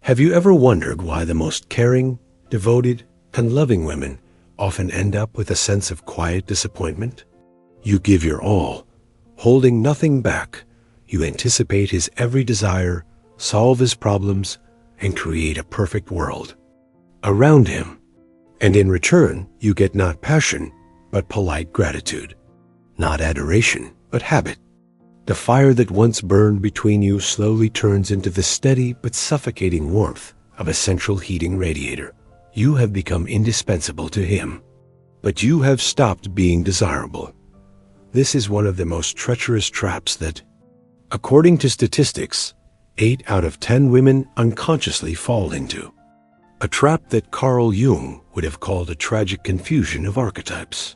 Have you ever wondered why the most caring, devoted, and loving women often end up with a sense of quiet disappointment? You give your all, holding nothing back. You anticipate his every desire, solve his problems, and create a perfect world around him. And in return, you get not passion, but polite gratitude. Not adoration, but habit. The fire that once burned between you slowly turns into the steady but suffocating warmth of a central heating radiator. You have become indispensable to him, but you have stopped being desirable. This is one of the most treacherous traps that, according to statistics, 8 out of 10 women unconsciously fall into. A trap that Carl Jung would have called a tragic confusion of archetypes.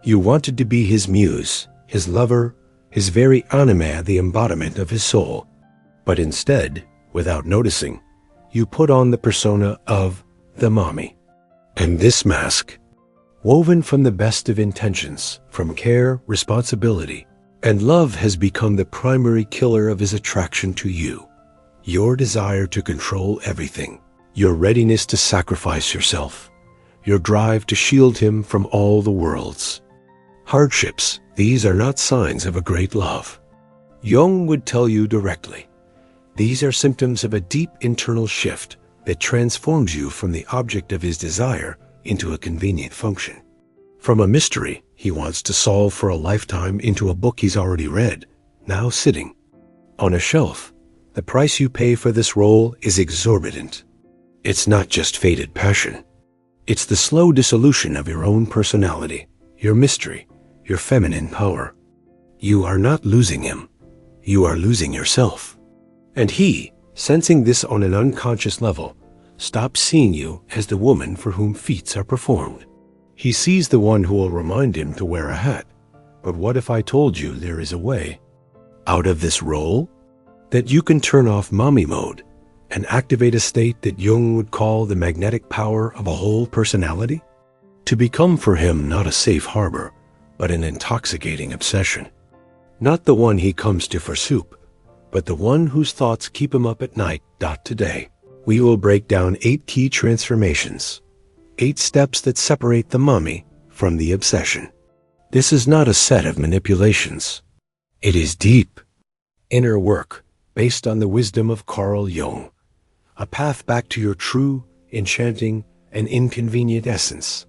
You wanted to be his muse, his lover, his very anima, the embodiment of his soul. But instead, without noticing, you put on the persona of the mommy. And this mask, woven from the best of intentions, from care, responsibility, and love, has become the primary killer of his attraction to you. Your desire to control everything, your readiness to sacrifice yourself, your drive to shield him from all the world's hardships. These are not signs of a great love. Jung would tell you directly. These are symptoms of a deep internal shift that transforms you from the object of his desire into a convenient function. From a mystery he wants to solve for a lifetime into a book he's already read, now sitting on a shelf. The price you pay for this role is exorbitant. It's not just faded passion. It's the slow dissolution of your own personality, your mystery, your feminine power. You are not losing him. You are losing yourself. And he, sensing this on an unconscious level, stops seeing you as the woman for whom feats are performed. He sees the one who will remind him to wear a hat. But what if I told you there is a way out of this role? That you can turn off mommy mode and activate a state that Jung would call the magnetic power of a whole personality? To become for him not a safe harbor, but an intoxicating obsession. Not the one he comes to for soup, but the one whose thoughts keep him up at night. Today, we will break down 8 key transformations, 8 steps that separate the mommy from the obsession. This is not a set of manipulations. It is deep, inner work based on the wisdom of Carl Jung, a path back to your true, enchanting, and inconvenient essence.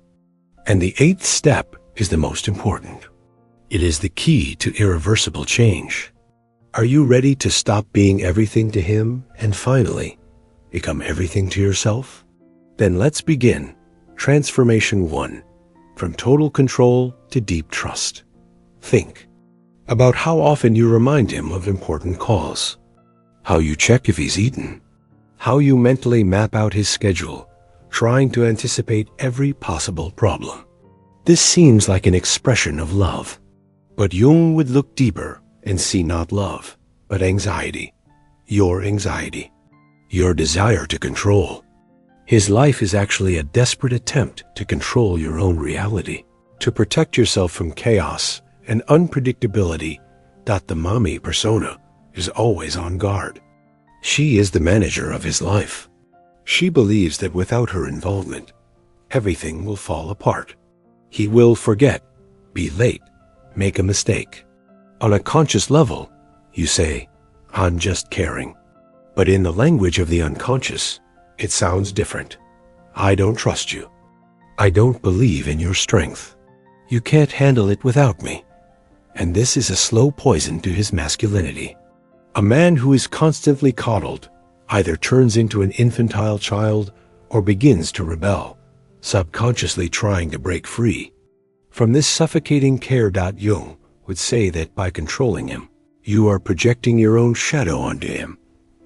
And the 8th step is the most important. It is the key to irreversible change. Are you ready to stop being everything to him and finally become everything to yourself? Then let's begin. Transformation 1. From total control to deep trust. Think about how often you remind him of important calls, how you check if he's eaten, how you mentally map out his schedule, trying to anticipate every possible problem. This seems like an expression of love, but Jung would look deeper and see not love, but anxiety, your desire to control. His life is actually a desperate attempt to control your own reality, to protect yourself from chaos and unpredictability. The mommy persona is always on guard. She is the manager of his life. She believes that without her involvement, everything will fall apart. He will forget, be late, make a mistake. On a conscious level, you say, "I'm just caring." But in the language of the unconscious, it sounds different. "I don't trust you. I don't believe in your strength. You can't handle it without me." And this is a slow poison to his masculinity. A man who is constantly coddled either turns into an infantile child or begins to rebel, subconsciously trying to break free from this suffocating care. Jung would say that by controlling him, you are projecting your own shadow onto him,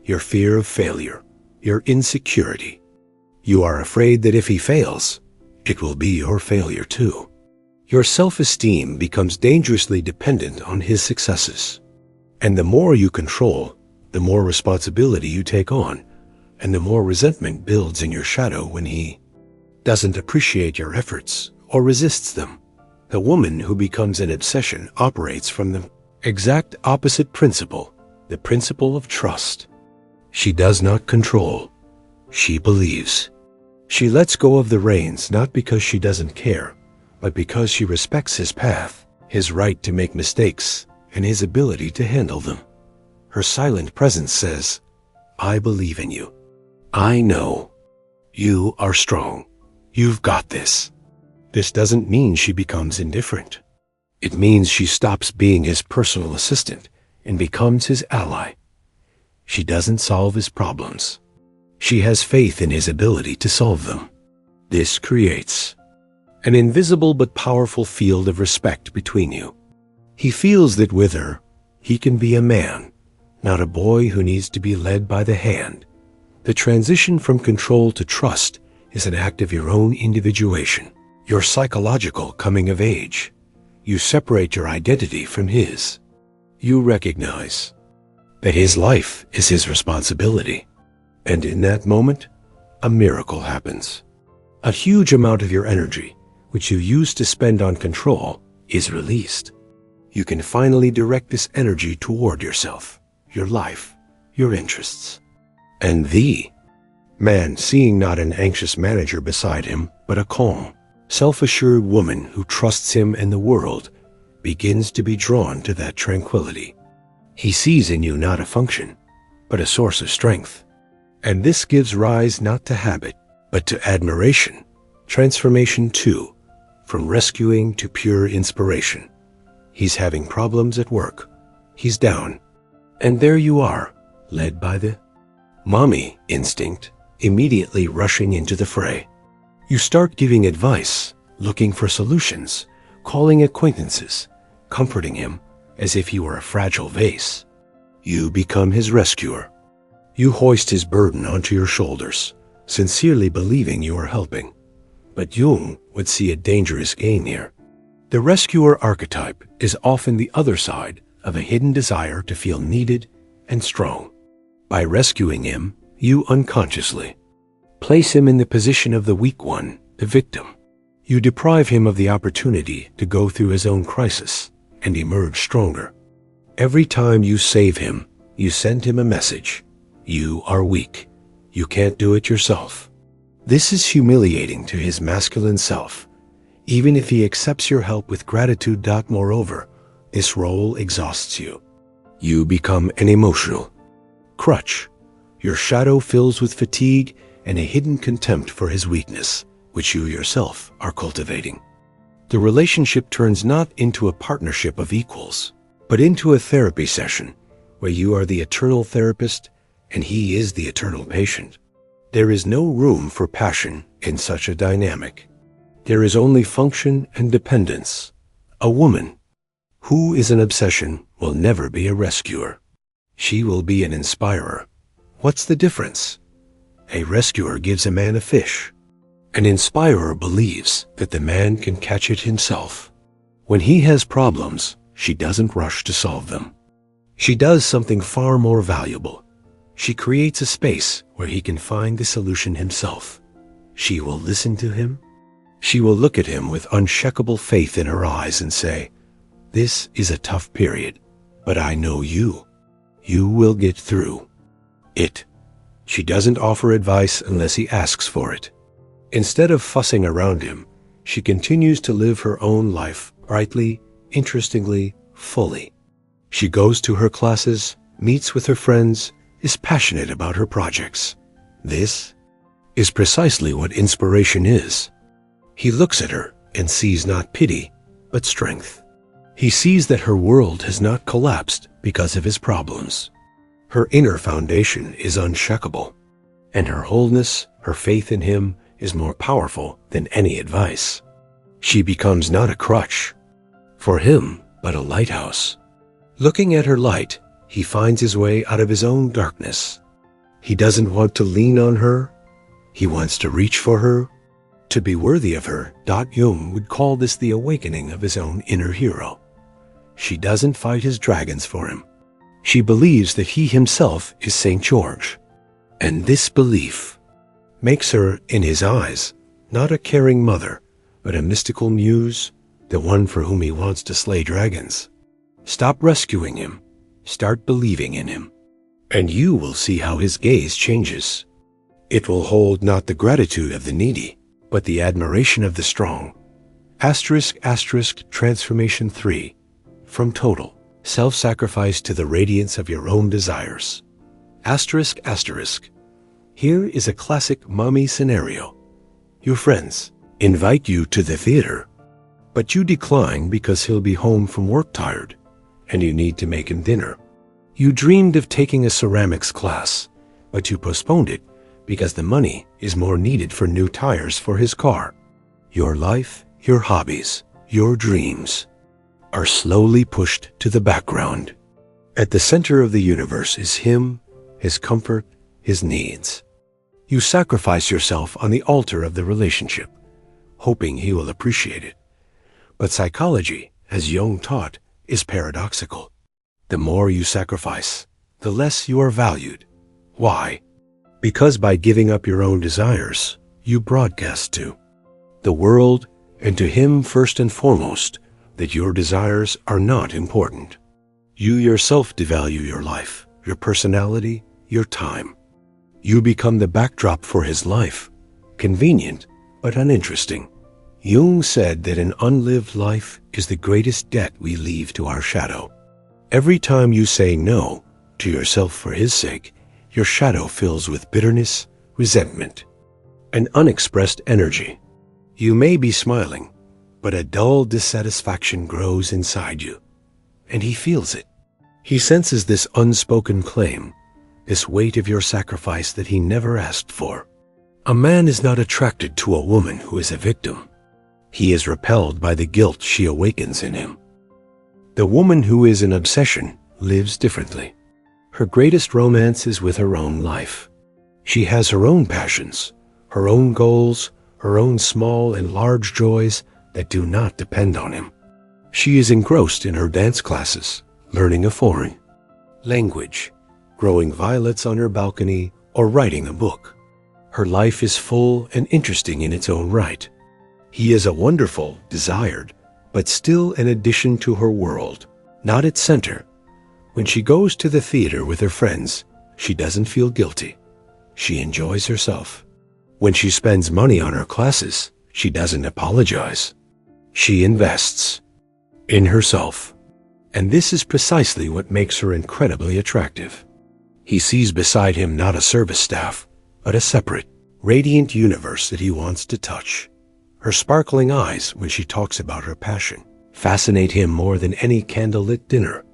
your fear of failure, your insecurity. You are afraid that if he fails, it will be your failure too. Your self-esteem becomes dangerously dependent on his successes. And the more you control, the more responsibility you take on, and the more resentment builds in your shadow when he doesn't appreciate your efforts or resists them. The woman who becomes an obsession operates from the exact opposite principle, the principle of trust. She does not control. She believes. She lets go of the reins not because she doesn't care, but because she respects his path, his right to make mistakes, and his ability to handle them. Her silent presence says, I believe in you. I know. You are strong. You've got this. This doesn't mean she becomes indifferent. It means she stops being his personal assistant and becomes his ally. She doesn't solve his problems. She has faith in his ability to solve them. This creates an invisible but powerful field of respect between you. He feels that with her, he can be a man, not a boy who needs to be led by the hand. The transition from control to trust is an act of your own individuation, your psychological coming of age. You separate your identity from his. You recognize that his life is his responsibility. And in that moment, a miracle happens. A huge amount of your energy, which you used to spend on control, is released. You can finally direct this energy toward yourself, your life, your interests. And the man, seeing not an anxious manager beside him, but a calm, self-assured woman who trusts him and the world, begins to be drawn to that tranquility. He sees in you not a function, but a source of strength. And this gives rise not to habit, but to admiration, transformation too, from rescuing to pure inspiration. He's having problems at work. He's down. And there you are, led by the mommy instinct, immediately rushing into the fray. You start giving advice, looking for solutions, calling acquaintances, comforting him as if he were a fragile vase. You become his rescuer. You hoist his burden onto your shoulders, sincerely believing you are helping. But Jung would see a dangerous game here. The rescuer archetype is often the other side of a hidden desire to feel needed and strong. By rescuing him, you unconsciously place him in the position of the weak one, the victim. You deprive him of the opportunity to go through his own crisis and emerge stronger. Every time you save him, you send him a message. You are weak. You can't do it yourself. This is humiliating to his masculine self, even if he accepts your help with gratitude. Moreover, this role exhausts you. You become an emotional crutch. Your shadow fills with fatigue and a hidden contempt for his weakness, which you yourself are cultivating. The relationship turns not into a partnership of equals, but into a therapy session where you are the eternal therapist and he is the eternal patient. There is no room for passion in such a dynamic. There is only function and dependence. A woman who is an obsession will never be a rescuer. She will be an inspirer. What's the difference? A rescuer gives a man a fish. An inspirer believes that the man can catch it himself. When he has problems, she doesn't rush to solve them. She does something far more valuable. She creates a space where he can find the solution himself. She will listen to him. She will look at him with unshakable faith in her eyes and say, "This is a tough period, but I know you. You will get through it." She doesn't offer advice unless he asks for it. Instead of fussing around him, she continues to live her own life brightly, interestingly, fully. She goes to her classes, meets with her friends, is passionate about her projects. This is precisely what inspiration is. He looks at her and sees not pity, but strength. He sees that her world has not collapsed because of his problems. Her inner foundation is unshakable, and her wholeness, her faith in him, is more powerful than any advice. She becomes not a crutch for him, but a lighthouse. Looking at her light, he finds his way out of his own darkness. He doesn't want to lean on her. He wants to reach for her, to be worthy of her. Jung would call this the awakening of his own inner hero. She doesn't fight his dragons for him. She believes that he himself is St. George. And this belief makes her, in his eyes, not a caring mother, but a mystical muse, the one for whom he wants to slay dragons. Stop rescuing him. Start believing in him. And you will see how his gaze changes. It will hold not the gratitude of the needy, but the admiration of the strong. Asterisk, asterisk, Transformation 3. From total self-sacrifice to the radiance of your own desires. Asterisk, asterisk. Here is a classic mommy scenario. Your friends invite you to the theater, but you decline because he'll be home from work tired, and you need to make him dinner. You dreamed of taking a ceramics class, but you postponed it because the money is more needed for new tires for his car. Your life, your hobbies, your dreams are slowly pushed to the background. At the center of the universe is him, his comfort, his needs. You sacrifice yourself on the altar of the relationship, hoping he will appreciate it. But psychology, as Jung taught, is paradoxical. The more you sacrifice, the less you are valued. Why? Because by giving up your own desires, you broadcast to the world and to him first and foremost that your desires are not important. You yourself devalue your life, your personality, your time. You become the backdrop for his life, convenient but uninteresting. Jung said that an unlived life is the greatest debt we leave to our shadow. Every time you say no to yourself for his sake, your shadow fills with bitterness, resentment, and unexpressed energy. You may be smiling, but a dull dissatisfaction grows inside you, and he feels it. He senses this unspoken claim, this weight of your sacrifice that he never asked for. A man is not attracted to a woman who is a victim. He is repelled by the guilt she awakens in him. The woman who is an obsession lives differently. Her greatest romance is with her own life. She has her own passions, her own goals, her own small and large joys that do not depend on him. She is engrossed in her dance classes, learning a foreign language, growing violets on her balcony, or writing a book. Her life is full and interesting in its own right. He is a wonderful, desired, but still an addition to her world, not its center. When she goes to the theater with her friends, she doesn't feel guilty. She enjoys herself. When she spends money on her classes, she doesn't apologize. She invests in herself. And this is precisely what makes her incredibly attractive. He sees beside him not a service staff, but a separate, radiant universe that he wants to touch. Her sparkling eyes, when she talks about her passion, fascinate him more than any candlelit dinner.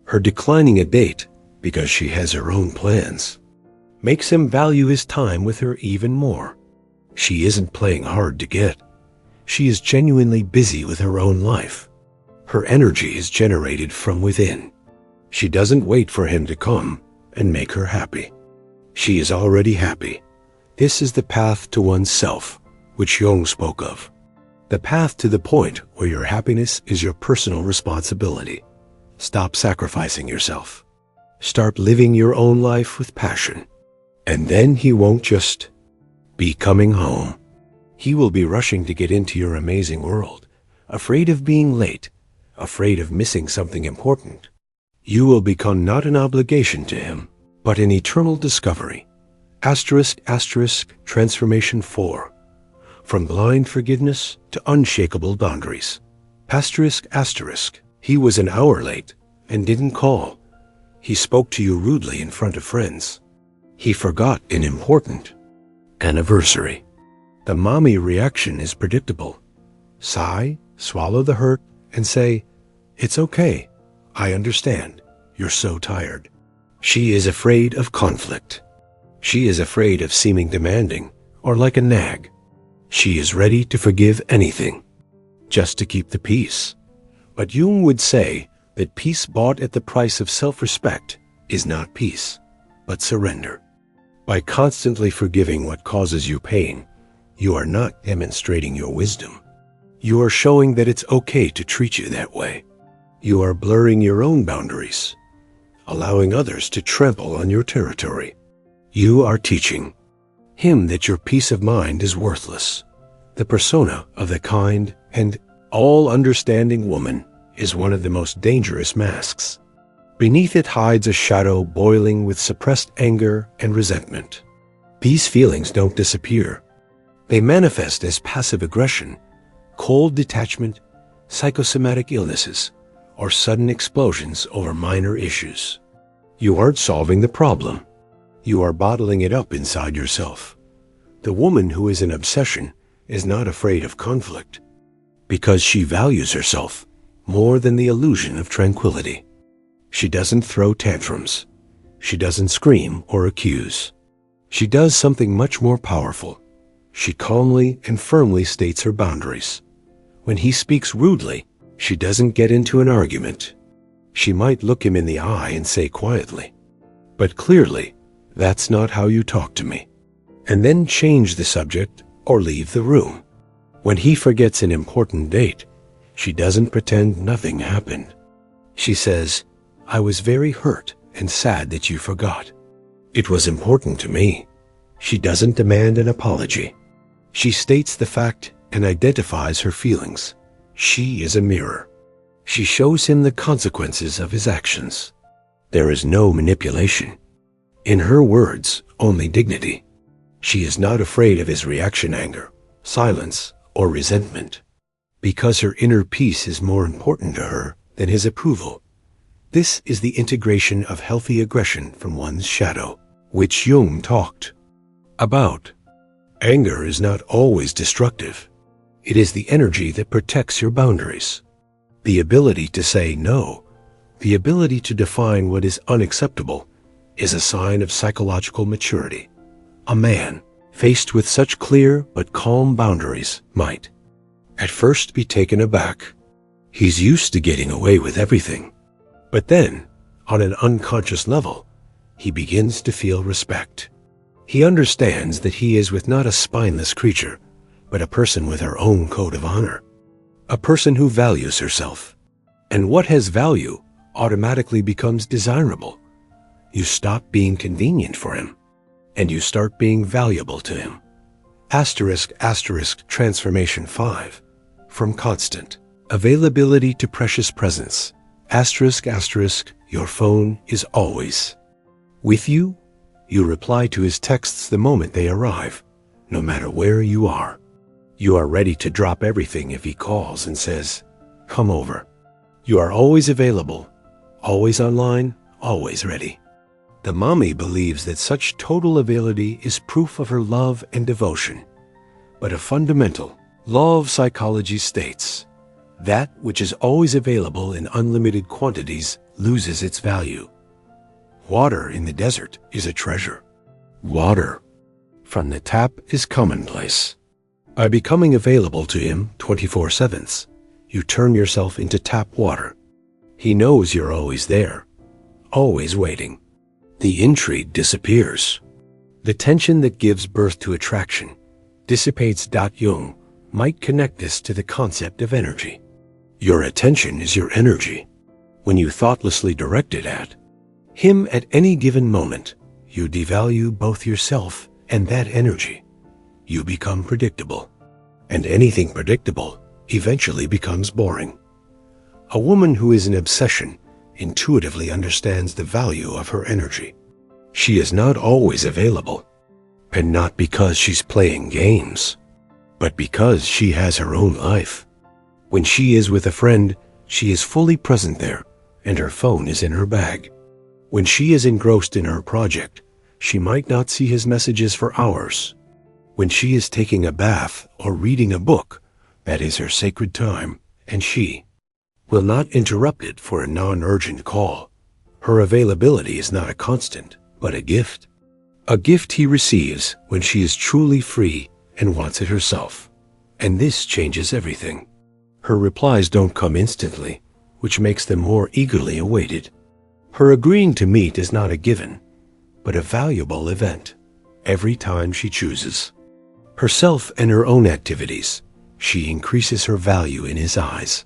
Her declining a date, because she has her own plans, makes him value his time with her even more. She isn't playing hard to get. She is genuinely busy with her own life. Her energy is generated from within. She doesn't wait for him to come and make her happy. She is already happy. This is the path to oneself, which Jung spoke of. The path to the point where your happiness is your personal responsibility. Stop sacrificing yourself. Start living your own life with passion. And then he won't just be coming home. He will be rushing to get into your amazing world, afraid of being late, afraid of missing something important. You will become not an obligation to him, but an eternal discovery. Asterisk, asterisk, Transformation 4. From blind forgiveness to unshakable boundaries. Asterisk, asterisk. He was an hour late and didn't call. He spoke to you rudely in front of friends. He forgot an important anniversary. The mommy reaction is predictable. Sigh, swallow the hurt, and say, "It's okay. I understand. You're so tired." She is afraid of conflict. She is afraid of seeming demanding or like a nag. She is ready to forgive anything, just to keep the peace. But Jung would say that peace bought at the price of self-respect is not peace, but surrender. By constantly forgiving what causes you pain, you are not demonstrating your wisdom. You are showing that it's okay to treat you that way. You are blurring your own boundaries, allowing others to trample on your territory. You are teaching him that your peace of mind is worthless. The persona of the kind and all-understanding woman is one of the most dangerous masks. Beneath it hides a shadow boiling with suppressed anger and resentment. These feelings don't disappear. They manifest as passive aggression, cold detachment, psychosomatic illnesses, or sudden explosions over minor issues. You aren't solving the problem. You are bottling it up inside yourself. The woman who is in obsession is not afraid of conflict because she values herself more than the illusion of tranquility. She doesn't throw tantrums. She doesn't scream or accuse. She does something much more powerful. She calmly and firmly states her boundaries. When he speaks rudely, she doesn't get into an argument. She might look him in the eye and say quietly, "But clearly, that's not how you talk to me," and then change the subject or leave the room. When he forgets an important date, she doesn't pretend nothing happened. She says, "I was very hurt and sad that you forgot. It was important to me." She doesn't demand an apology. She states the fact and identifies her feelings. She is a mirror. She shows him the consequences of his actions. There is no manipulation. In her words, only dignity. She is not afraid of his reaction, anger, silence, or resentment, because her inner peace is more important to her than his approval. This is the integration of healthy aggression from one's shadow, which Jung talked about. Anger is not always destructive. It is the energy that protects your boundaries. The ability to say no, the ability to define what is unacceptable, is a sign of psychological maturity. A man, faced with such clear but calm boundaries, might, at first, be taken aback. He's used to getting away with everything. But then, on an unconscious level, he begins to feel respect. He understands that he is with not a spineless creature, but a person with her own code of honor. A person who values herself. And what has value automatically becomes desirable. You stop being convenient for him, and you start being valuable to him. *** Transformation 5. From constant availability to precious presence. *** Your phone is always with you. You reply to his texts the moment they arrive, no matter where you are. You are ready to drop everything if he calls and says, "Come over." You are always available, always online, always ready. The mommy believes that such total availability is proof of her love and devotion. But a fundamental law of psychology states, that which is always available in unlimited quantities loses its value. Water in the desert is a treasure. Water from the tap is commonplace. By becoming available to him 24/7, you turn yourself into tap water. He knows you're always there, always waiting. The intrigue disappears. The tension that gives birth to attraction dissipates. Jung might connect this to the concept of energy. Your attention is your energy. When you thoughtlessly direct it at him at any given moment, you devalue both yourself and that energy. You become predictable. And anything predictable eventually becomes boring. A woman who is in obsession intuitively understands the value of her energy. She is not always available, and not because she's playing games, but because she has her own life. When she is with a friend, she is fully present there, and her phone is in her bag. When she is engrossed in her project, she might not see his messages for hours. When she is taking a bath or reading a book, that is her sacred time, and she will not interrupt it for a non-urgent call. Her availability is not a constant, but a gift. A gift he receives when she is truly free and wants it herself. And this changes everything. Her replies don't come instantly, which makes them more eagerly awaited. Her agreeing to meet is not a given, but a valuable event every time she chooses herself and her own activities. She increases her value in his eyes.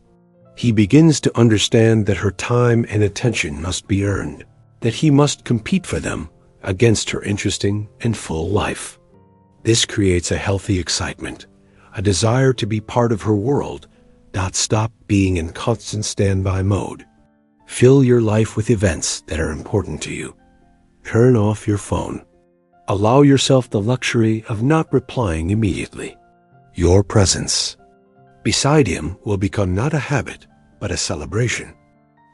He begins to understand that her time and attention must be earned, that he must compete for them against her interesting and full life. This creates a healthy excitement, a desire to be part of her world. Stop being in constant standby mode. Fill your life with events that are important to you. Turn off your phone. Allow yourself the luxury of not replying immediately. Your presence beside him will become not a habit, but a celebration.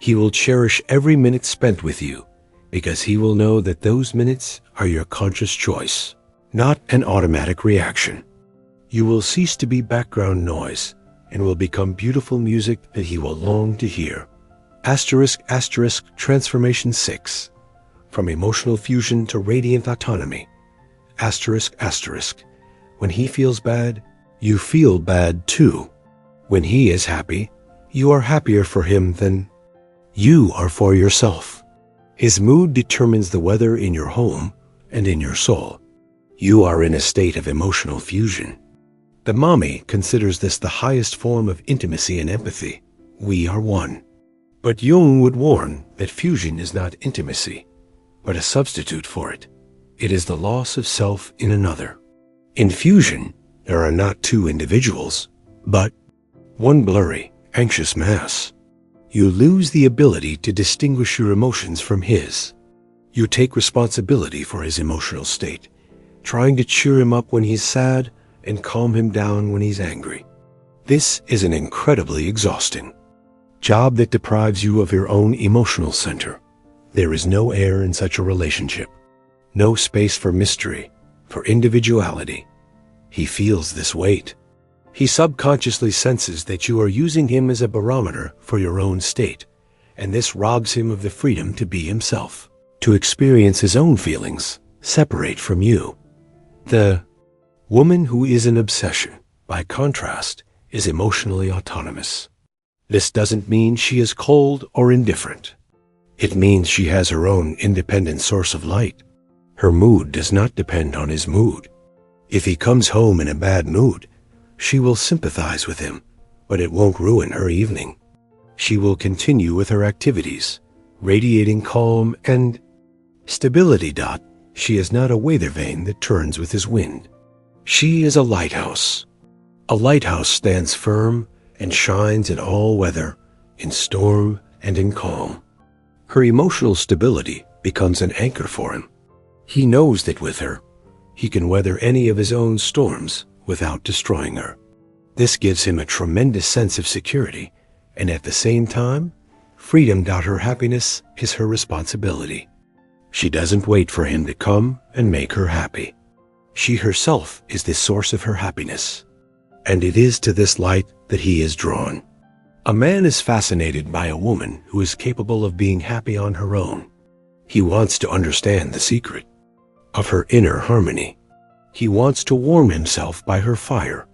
He will cherish every minute spent with you because he will know that those minutes are your conscious choice, not an automatic reaction. You will cease to be background noise and will become beautiful music that he will long to hear. ***, Transformation 6. From emotional fusion to radiant autonomy. ***, when he feels bad, you feel bad too. When he is happy, you are happier for him than you are for yourself. His mood determines the weather in your home and in your soul. You are in a state of emotional fusion. The mommy considers this the highest form of intimacy and empathy. We are one. But Jung would warn that fusion is not intimacy, but a substitute for it. It is the loss of self in another. In fusion, there are not two individuals, but one blurry, anxious mass. You lose the ability to distinguish your emotions from his. You take responsibility for his emotional state, trying to cheer him up when he's sad and calm him down when he's angry. This is an incredibly exhausting job that deprives you of your own emotional center. There is no air in such a relationship, no space for mystery, for individuality. He feels this weight. He subconsciously senses that you are using him as a barometer for your own state, and this robs him of the freedom to be himself, to experience his own feelings, separate from you. The woman who is an obsession, by contrast, is emotionally autonomous. This doesn't mean she is cold or indifferent. It means she has her own independent source of light. Her mood does not depend on his mood. If he comes home in a bad mood, she will sympathize with him, but it won't ruin her evening. She will continue with her activities, radiating calm and stability. She is not a weather vane that turns with his wind. She is a lighthouse. A lighthouse stands firm and shines in all weather, in storm and in calm. Her emotional stability becomes an anchor for him. He knows that with her, he can weather any of his own storms without destroying her. This gives him a tremendous sense of security, and at the same time, freedom. Her happiness is her responsibility. She doesn't wait for him to come and make her happy. She herself is the source of her happiness, and it is to this light that he is drawn. A man is fascinated by a woman who is capable of being happy on her own. He wants to understand the secret of her inner harmony. He wants to warm himself by her fire,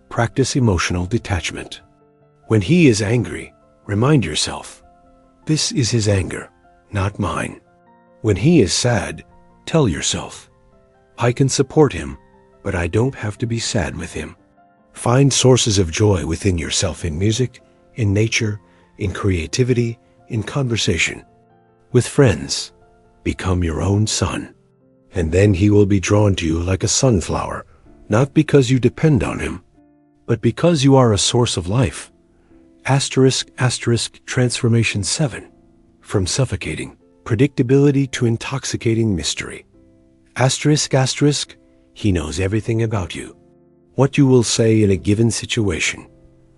practice emotional detachment. When he is angry, remind yourself, this is his anger, not mine. When he is sad, tell yourself, I can support him, but I don't have to be sad with him. Find sources of joy within yourself in music, in nature, in creativity, in conversation. With friends, become your own sun, and then he will be drawn to you like a sunflower, not because you depend on him, but because you are a source of life. ***, Transformation 7. From suffocating predictability to intoxicating mystery. ***, he knows everything about you. What you will say in a given situation,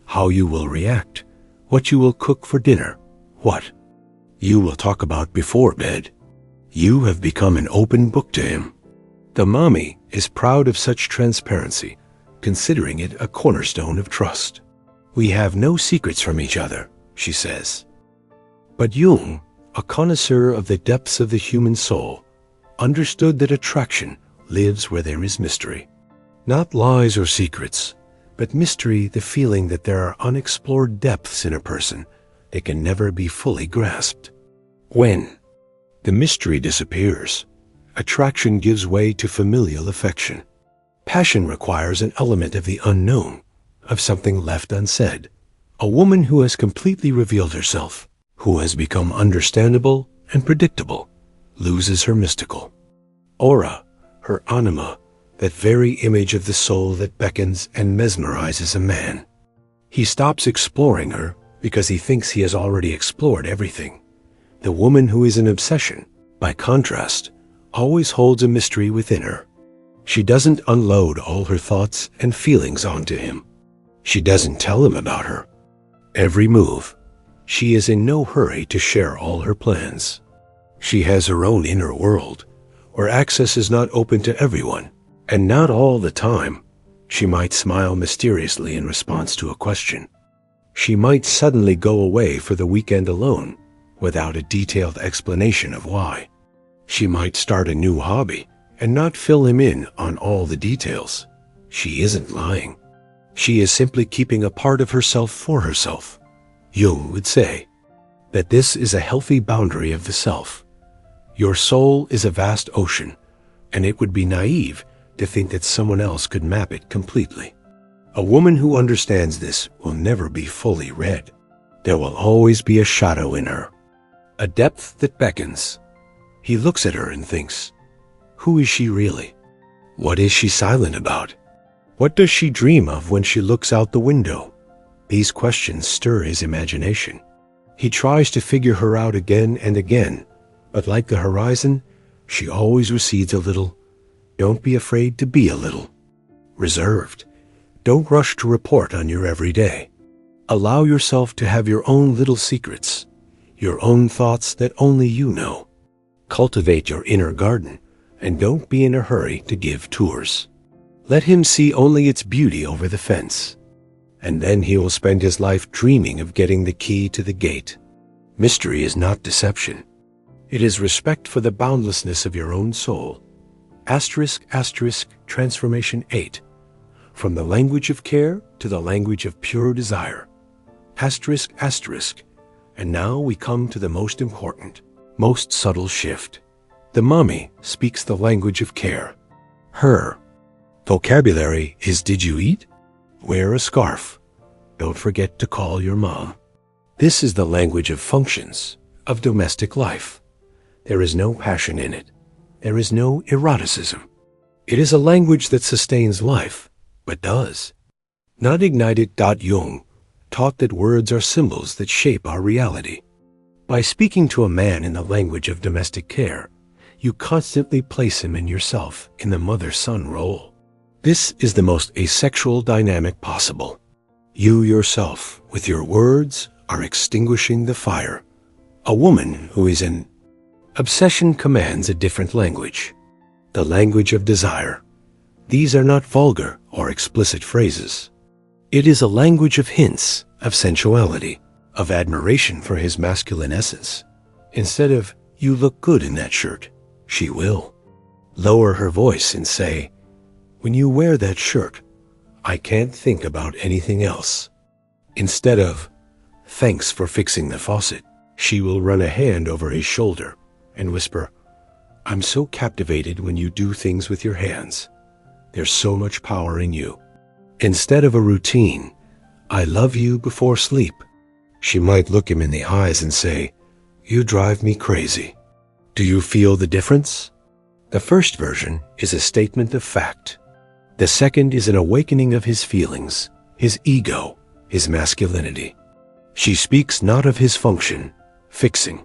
how you will react, what you will cook for dinner, what you will talk about before bed. You have become an open book to him. The mommy is proud of such transparency, considering it a cornerstone of trust. We have no secrets from each other, she says. But Jung, a connoisseur of the depths of the human soul, understood that attraction lives where there is mystery. Not lies or secrets, but mystery, the feeling that there are unexplored depths in a person that can never be fully grasped. When the mystery disappears, attraction gives way to familial affection. Passion requires an element of the unknown, of something left unsaid. A woman who has completely revealed herself, who has become understandable and predictable, loses her mystical aura, her anima, that very image of the soul that beckons and mesmerizes a man. He stops exploring her because he thinks he has already explored everything. The woman who is an obsession, by contrast, always holds a mystery within her. She doesn't unload all her thoughts and feelings onto him. She doesn't tell him about her every move. She is in no hurry to share all her plans. She has her own inner world, where access is not open to everyone, and not all the time. She might smile mysteriously in response to a question. She might suddenly go away for the weekend alone, without a detailed explanation of why. She might start a new hobby and not fill him in on all the details. She isn't lying. She is simply keeping a part of herself for herself. Jung would say that this is a healthy boundary of the self. Your soul is a vast ocean, and it would be naive to think that someone else could map it completely. A woman who understands this will never be fully read. There will always be a shadow in her, a depth that beckons. He looks at her and thinks, who is she really? What is she silent about? What does she dream of when she looks out the window? These questions stir his imagination. He tries to figure her out again and again, but like the horizon, she always recedes a little. Don't be afraid to be a little reserved. Don't rush to report on your everyday. Allow yourself to have your own little secrets, your own thoughts that only you know. Cultivate your inner garden, and don't be in a hurry to give tours. Let him see only its beauty over the fence, and then he will spend his life dreaming of getting the key to the gate. Mystery is not deception. It is respect for the boundlessness of your own soul. ***, Transformation 8. From the language of care to the language of pure desire. ***. And now we come to the most important, most subtle shift. The mommy speaks the language of care. Her vocabulary is did you eat? Wear a scarf. Don't forget to call your mom. This is the language of functions, of domestic life. There is no passion in it. There is no eroticism. It is a language that sustains life, but does not ignite it. Jung taught that words are symbols that shape our reality. By speaking to a man in the language of domestic care, you constantly place him and yourself in the mother-son role. This is the most asexual dynamic possible. You yourself, with your words, are extinguishing the fire. A woman who is in obsession commands a different language, the language of desire. These are not vulgar or explicit phrases. It is a language of hints, of sensuality, of admiration for his masculine essence. Instead of, you look good in that shirt, she will lower her voice and say, when you wear that shirt, I can't think about anything else. Instead of, thanks for fixing the faucet, she will run a hand over his shoulder and whisper, I'm so captivated when you do things with your hands. There's so much power in you. Instead of a routine, I love you before sleep, she might look him in the eyes and say, you drive me crazy. Do you feel the difference? The first version is a statement of fact. The second is an awakening of his feelings, his ego, his masculinity. She speaks not of his function, fixing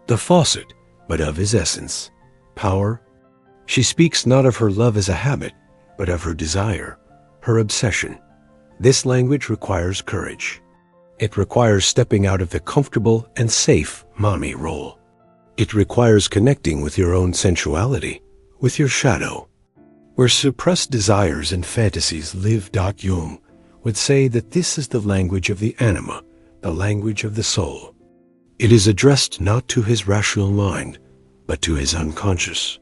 the faucet, but of his essence, power. She speaks not of her love as a habit, but of her desire, her obsession. This language requires courage. It requires stepping out of the comfortable and safe mommy role. It requires connecting with your own sensuality, with your shadow. Where suppressed desires and fantasies live. Jung would say that this is the language of the anima, the language of the soul. It is addressed not to his rational mind, but to his unconscious.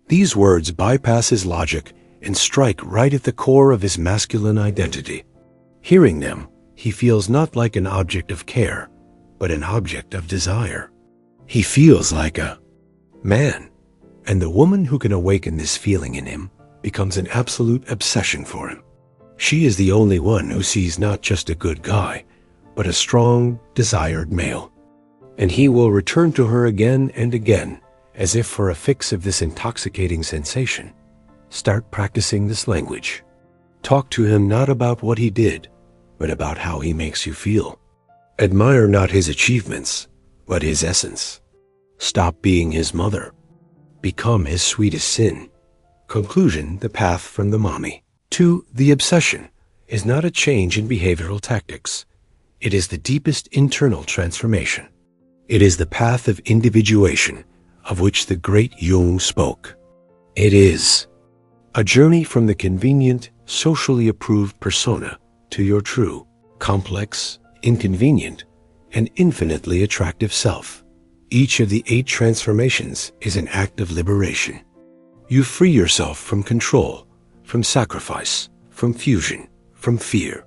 These words bypass his logic and strike right at the core of his masculine identity. Hearing them, he feels not like an object of care, but an object of desire. He feels like a man, and the woman who can awaken this feeling in him becomes an absolute obsession for him. She is the only one who sees not just a good guy, but a strong, desired male. And he will return to her again and again, as if for a fix of this intoxicating sensation. Start practicing this language. Talk to him not about what he did, but about how he makes you feel. Admire not his achievements, but his essence. Stop being his mother. become his sweetest sin. Conclusion, the path from the mommy. 2. The obsession is not a change in behavioral tactics. It is the deepest internal transformation. It is the path of individuation of which the great Jung spoke. It is a journey from the convenient, socially approved persona to your true, complex, inconvenient, and infinitely attractive self. Each of the 8 transformations is an act of liberation. You free yourself from control, from sacrifice, from fusion, from fear.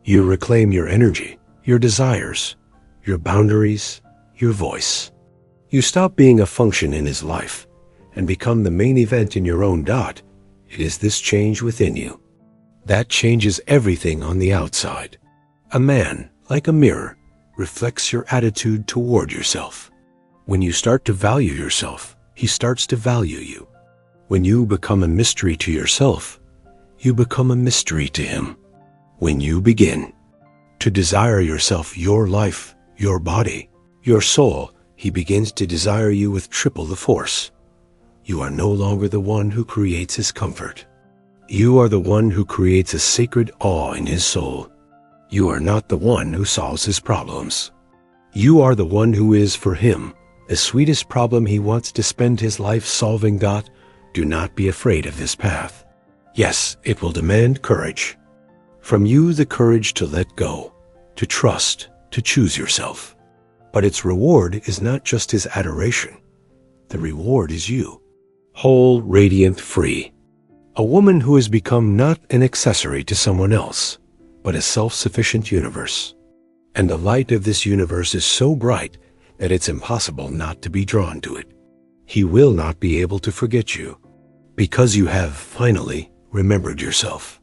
You reclaim your energy, your desires, your boundaries, your voice. You stop being a function in his life and become the main event in your own dot. It is this change within you that changes everything on the outside. A man, like a mirror, reflects your attitude toward yourself. When you start to value yourself, he starts to value you. When you become a mystery to yourself, you become a mystery to him. When you begin to desire yourself, your life, your body, your soul, he begins to desire you with triple the force. You are no longer the one who creates his comfort. You are the one who creates a sacred awe in his soul. You are not the one who solves his problems. You are the one who is, for him, the sweetest problem he wants to spend his life solving. Do not be afraid of this path. Yes, it will demand courage. From you, the courage to let go, to trust, to choose yourself. But its reward is not just his adoration. The reward is you, whole, radiant, free. A woman who has become not an accessory to someone else, but a self-sufficient universe. And the light of this universe is so bright that it's impossible not to be drawn to it. He will not be able to forget you, because you have finally remembered yourself.